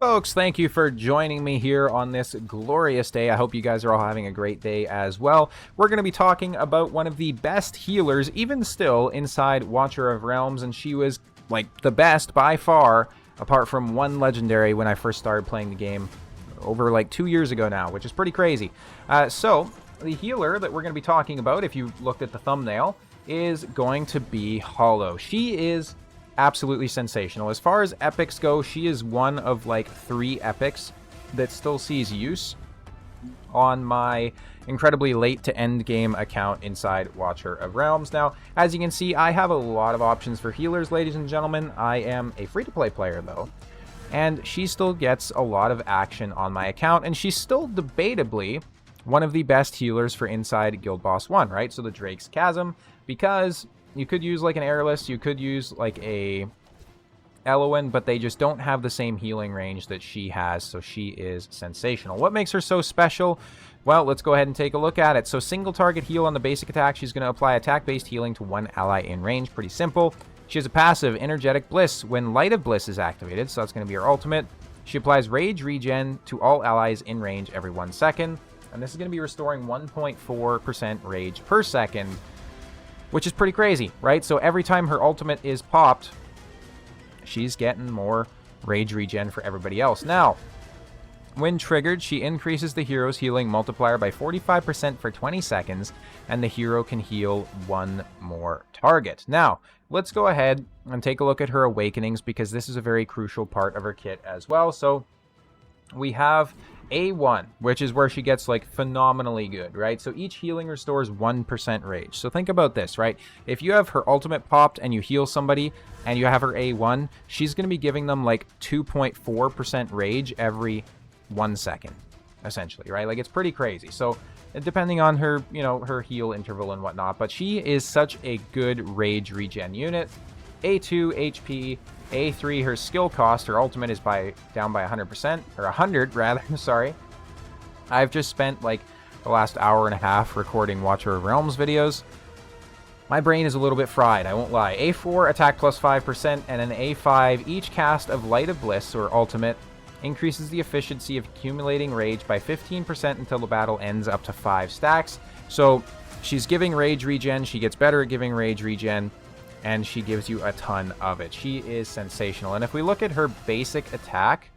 Folks, thank you for joining me here on this glorious day. I hope you guys are all having a great day as well. We're going to be talking about one of the best healers, even still, inside Watcher of Realms, and she was, like, the best by far, apart from one legendary when I first started playing the game over, like, 2 years ago now, which is pretty crazy. So, the healer that we're going to be talking about, if you looked at the thumbnail, is going to be Hollow. She is absolutely sensational. As far as epics go, she is one of like 3 epics that still sees use on my incredibly late to end game account inside Watcher of Realms. Now, as you can see, I have a lot of options for healers, ladies and gentlemen. I am a free-to-play player though, and she still gets a lot of action on my account, and she's still debatably one of the best healers for inside Guild Boss 1, right? So the Drake's Chasm, because you could use like an Airless, you could use like a Elowen, but they just don't have the same healing range that she has, so she is sensational. What makes her so special? Well, let's go ahead and take a look at it. So single target heal on the basic attack. She's going to apply attack-based healing to one ally in range. Pretty simple. She has a passive, Energetic Bliss, when Light of Bliss is activated, so that's going to be her ultimate. She applies Rage Regen to all allies in range every 1 second, and this is going to be restoring 1.4% rage per second, which is pretty crazy, right? So every time her ultimate is popped, she's getting more rage regen for everybody else. Now, when triggered, she increases the hero's healing multiplier by 45% for 20 seconds, and the hero can heal 1 more target. Now, let's go ahead and take a look at her awakenings, because this is a very crucial part of her kit as well. So we have A1, which is where she gets like phenomenally good, right? So each healing restores 1% rage. So think about this, right? If you have her ultimate popped and you heal somebody and you have her A1, she's going to be giving them like 2.4% rage every 1 second, essentially, right? Like, it's pretty crazy. So depending on her, you know, her heal interval and whatnot, but she is such a good rage regen unit. A2 HP, A3 her skill cost, her ultimate is down by 100%, or 100 rather, sorry. I've just spent like the last hour and a half recording Watcher of Realms videos. My brain is a little bit fried, I won't lie. A4 attack plus 5%, and an A5 each cast of Light of Bliss, or ultimate, increases the efficiency of accumulating rage by 15% until the battle ends, up to 5 stacks. So she's giving rage regen, she gets better at giving rage regen, and she gives you a ton of it. She is sensational. And if we look at her basic attack,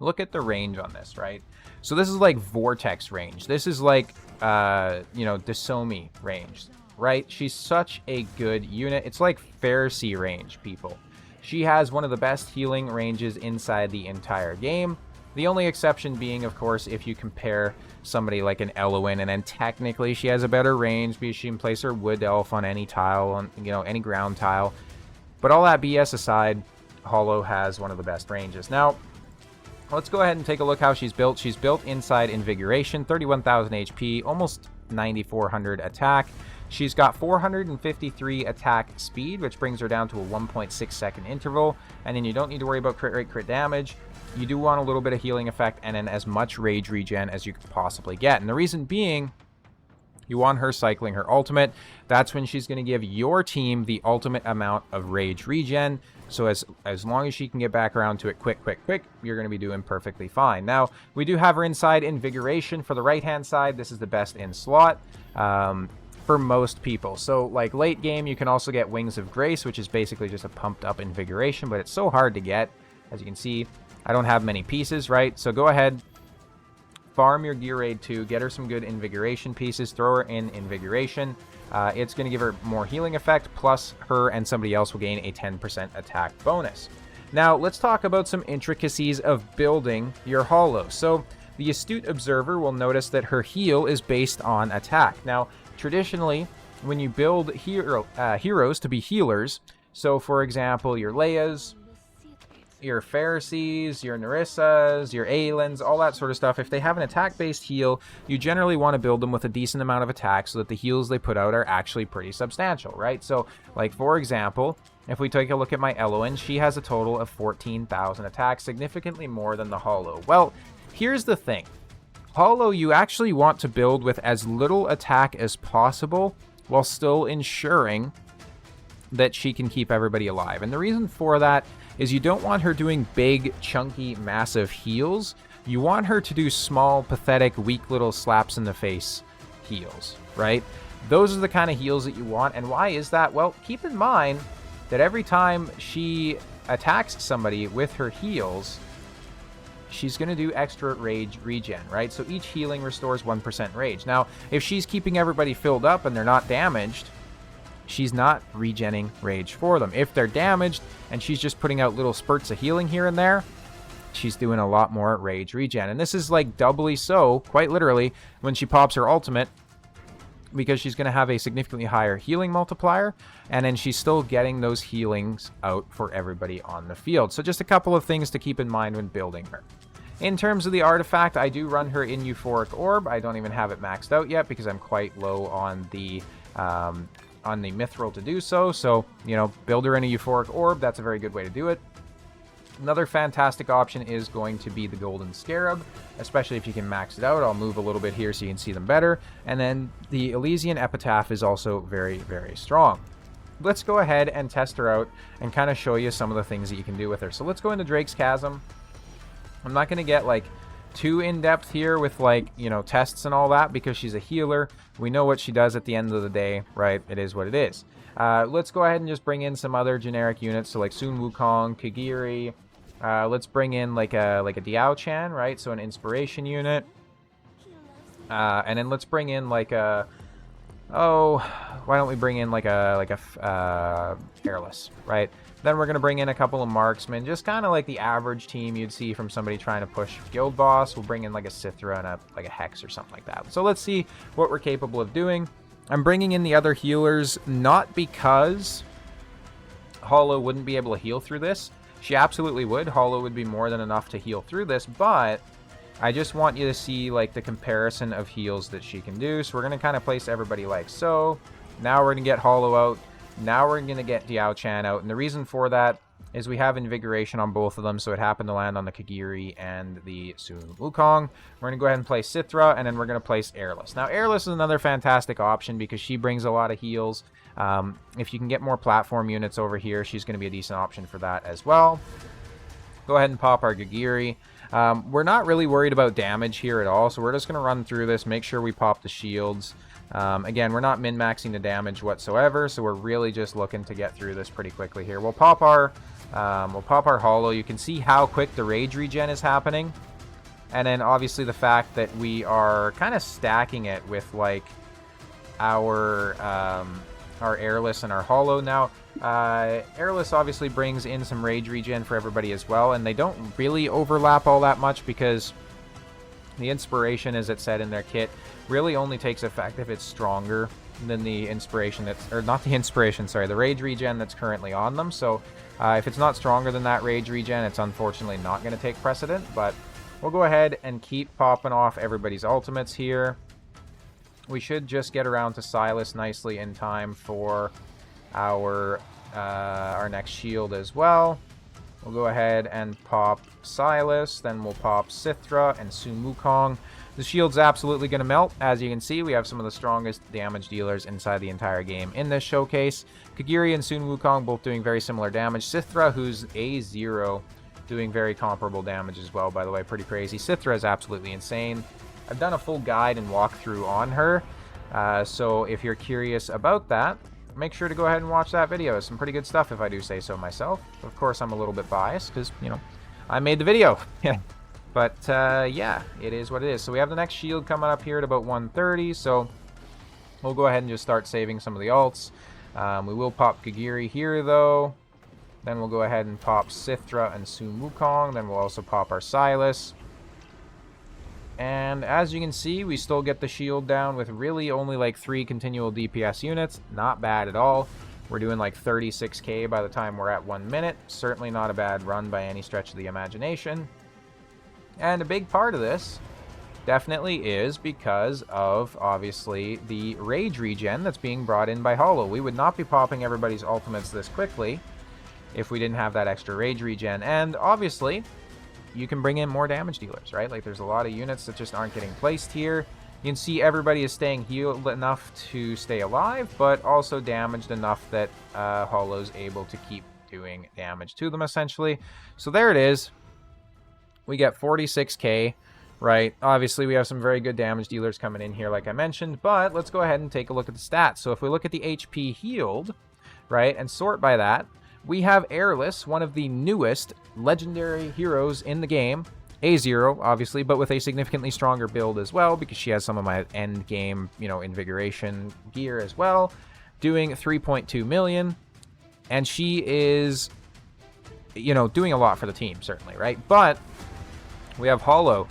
look at the range on this, right? So this is like Vortex range. This is like, you know, Desomi range, right? She's such a good unit. It's like Pharisee range, people. She has one of the best healing ranges inside the entire game. The only exception being, of course, if you compare somebody like an Elowen, and then technically she has a better range because she can place her Wood Elf on any tile, on, you know, any ground tile. But all that BS aside, Hollow has one of the best ranges. Now, let's go ahead and take a look how she's built. She's built inside Invigoration, 31,000 HP, almost 9,400 attack. She's got 453 attack speed, which brings her down to a 1.6 second interval. And then you don't need to worry about crit rate, crit damage. You do want a little bit of healing effect, and then as much rage regen as you could possibly get. And the reason being, you want her cycling her ultimate. That's when she's going to give your team the ultimate amount of rage regen. So as long as she can get back around to it quick, you're going to be doing perfectly fine. Now, we do have her inside Invigoration. For the right-hand side, this is the best in slot for most people. So, like, late game, you can also get Wings of Grace, which is basically just a pumped-up Invigoration, but it's so hard to get. As you can see, I don't have many pieces, right? So go ahead, farm your Gear Raid 2, get her some good Invigoration pieces, throw her in Invigoration. It's going to give her more healing effect, plus her and somebody else will gain a 10% attack bonus. Now, let's talk about some intricacies of building your Hollow. So, the astute observer will notice that her heal is based on attack. Now, traditionally, when you build heroes to be healers, so for example, your Leias, your Pharisees, your Narissas, your Aelins, all that sort of stuff, if they have an attack-based heal, you generally want to build them with a decent amount of attack so that the heals they put out are actually pretty substantial, right? So, like, for example, if we take a look at my Elowen, she has a total of 14,000 attack, significantly more than the Hollow. Well, here's the thing. Hollow, you actually want to build with as little attack as possible while still ensuring that she can keep everybody alive. And the reason for that is you don't want her doing big, chunky, massive heals. You want her to do small, pathetic, weak little slaps in the face heals, right? Those are the kind of heals that you want. And why is that? Well, keep in mind that every time she attacks somebody with her heals, she's going to do extra rage regen, right? So each healing restores 1% rage. Now, if she's keeping everybody filled up and they're not damaged, she's not regenning rage for them. If they're damaged and she's just putting out little spurts of healing here and there, she's doing a lot more rage regen. And this is like doubly so, quite literally, when she pops her ultimate, because she's going to have a significantly higher healing multiplier, and then she's still getting those healings out for everybody on the field. So just a couple of things to keep in mind when building her. In terms of the artifact, I do run her in Euphoric Orb. I don't even have it maxed out yet because I'm quite low on the mithril to do so. So, you know, build her in a Euphoric Orb. That's a very good way to do it. Another fantastic option is going to be the Golden Scarab, especially if you can max it out. I'll move a little bit here so you can see them better. And then the Elysian Epitaph is also very, very strong. Let's go ahead and test her out and kind of show you some of the things that you can do with her. So let's go into Drake's Chasm. I'm not going to get like too in-depth here with like, you know, tests and all that because she's a healer. We know what she does at the end of the day, right? It is what it is. Let's go ahead and just bring in some other generic units. So like Sun Wukong, Kagiri. Let's bring in like a Diao Chan, right? So an inspiration unit. And then let's bring in like a... Oh, why don't we bring in like a Airless, right? Then we're going to bring in a couple of marksmen, just kind of like the average team you'd see from somebody trying to push Guild Boss. We'll bring in like a Sithra and like a Hex or something like that. So let's see what we're capable of doing. I'm bringing in the other healers, not because Hollow wouldn't be able to heal through this. She absolutely would. Hollow would be more than enough to heal through this, but I just want you to see like the comparison of heals that she can do. So we're going to kind of place everybody like so. Now we're going to get Hollow out. Now we're going to get Diao Chan out. And the reason for that is we have Invigoration on both of them. So it happened to land on the Kagiri and the Sun Wukong. We're going to go ahead and place Sithra, and then we're going to place Airless. Now Airless is another fantastic option because she brings a lot of heals. If you can get more platform units over here, she's going to be a decent option for that as well. Go ahead and pop our Kagiri. We're not really worried about damage here at all, so we're just going to run through this, make sure we pop the shields. Again, we're not min-maxing the damage whatsoever, so we're really just looking to get through this pretty quickly here. We'll pop our Hollow. You can see how quick the rage regen is happening, and then obviously the fact that we are kind of stacking it with like our Airless and our Hollow. Now, Airless obviously brings in some rage regen for everybody as well, and they don't really overlap all that much because the inspiration, as it said in their kit, really only takes effect if it's stronger than the inspiration that's, or not the inspiration, sorry, the rage regen that's currently on them. So if it's not stronger than that rage regen, it's unfortunately not going to take precedent, but we'll go ahead and keep popping off everybody's ultimates here. We should just get around to Silas nicely in time for our next shield as well. We'll go ahead and pop Silas, then we'll pop Sithra and Sun Wukong. The shield's absolutely going to melt. As you can see, we have some of the strongest damage dealers inside the entire game in this showcase. Kagiri and Sun Wukong both doing very similar damage. Sithra, who's A0, doing very comparable damage as well, by the way. Pretty crazy. Sithra is absolutely insane. I've done a full guide and walkthrough on her, so if you're curious about that, make sure to go ahead and watch that video. It's some pretty good stuff, if I do say so myself. Of course, I'm a little bit biased because, you know, I made the video. But, yeah, it is what it is. So we have the next shield coming up here at about 130, so we'll go ahead and just start saving some of the ults. We will pop Kagiri here, though. Then we'll go ahead and pop Sithra and Sun Wukong. Then we'll also pop our Silas. And as you can see, we still get the shield down with really only like 3 continual DPS units. Not bad at all. We're doing like 36k by the time we're at 1 minute. Certainly not a bad run by any stretch of the imagination. And a big part of this definitely is because of, obviously, the rage regen that's being brought in by Hollow. We would not be popping everybody's ultimates this quickly if we didn't have that extra rage regen. And obviously, you can bring in more damage dealers, right? Like, there's a lot of units that just aren't getting placed here. You can see everybody is staying healed enough to stay alive, but also damaged enough that Hollow's able to keep doing damage to them, essentially. So there it is. We get 46k, right? Obviously, we have some very good damage dealers coming in here, like I mentioned, but let's go ahead and take a look at the stats. So if we look at the HP healed, right, and sort by that, we have Airless, one of the newest legendary heroes in the game. A0, obviously, but with a significantly stronger build as well, because she has some of my end game, you know, invigoration gear as well, doing 3.2 million. And she is, you know, doing a lot for the team, certainly, right? But we have Hollow,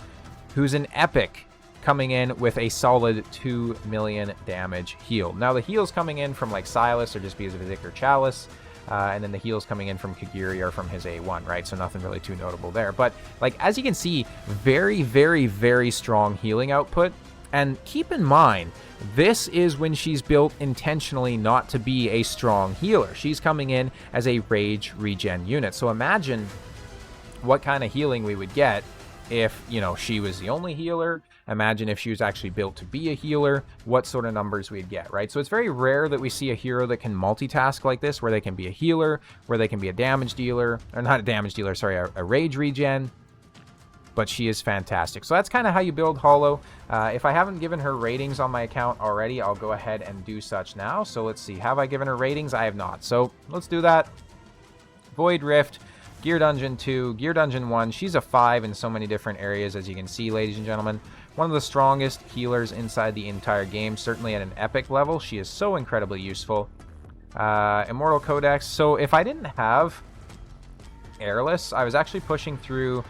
who's an epic, coming in with a solid 2 million damage heal. Now, the heals coming in from, like, Silas or just because of Vic or Chalice, and then the heals coming in from Kagiri are from his A1, right? So nothing really too notable there. But, like, as you can see, very, very, very strong healing output. And keep in mind, this is when she's built intentionally not to be a strong healer. She's coming in as a rage regen unit. So imagine what kind of healing we would get if, you know, she was the only healer. Imagine if she was actually built to be a healer, what sort of numbers we'd get, right? So it's very rare that we see a hero that can multitask like this, where they can be a healer, where they can be a damage dealer, or not a damage dealer, sorry, a rage regen, but she is fantastic. So that's kind of how you build Hollow. If I haven't given her ratings on my account already, I'll go ahead and do such now. So let's see, have I given her ratings? I have not. So let's do that. Void Rift, Gear Dungeon 2, Gear Dungeon 1. She's a 5 in so many different areas, as you can see, ladies and gentlemen. One of the strongest healers inside the entire game, certainly at an epic level. She is so incredibly useful. Immortal Codex. So if I didn't have Airless, I was actually pushing through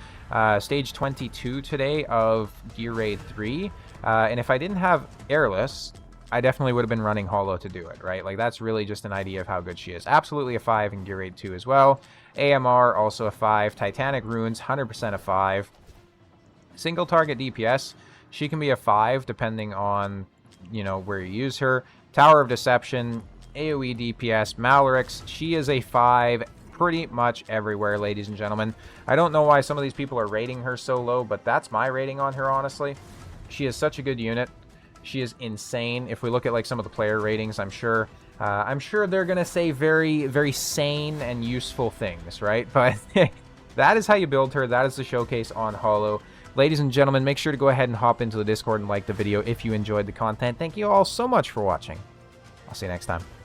stage 22 today of Gear Raid 3. And if I didn't have Airless, I definitely would have been running Hollow to do it, right? Like, that's really just an idea of how good she is. Absolutely a 5 in Gear Raid 2 as well. AMR, also a 5. Titanic Runes, 100% a 5. Single target DPS, she can be a 5 depending on, you know, where you use her. Tower of Deception, AoE DPS, Malorix, she is a 5 pretty much everywhere, ladies and gentlemen. I don't know why some of these people are rating her so low, but that's my rating on her, honestly. She is such a good unit. She is insane. If we look at, like, some of the player ratings, I'm sure they're going to say very, very sane and useful things, right? But that is how you build her. That is the showcase on Hollow. Ladies and gentlemen, make sure to go ahead and hop into the Discord and like the video if you enjoyed the content. Thank you all so much for watching. I'll see you next time.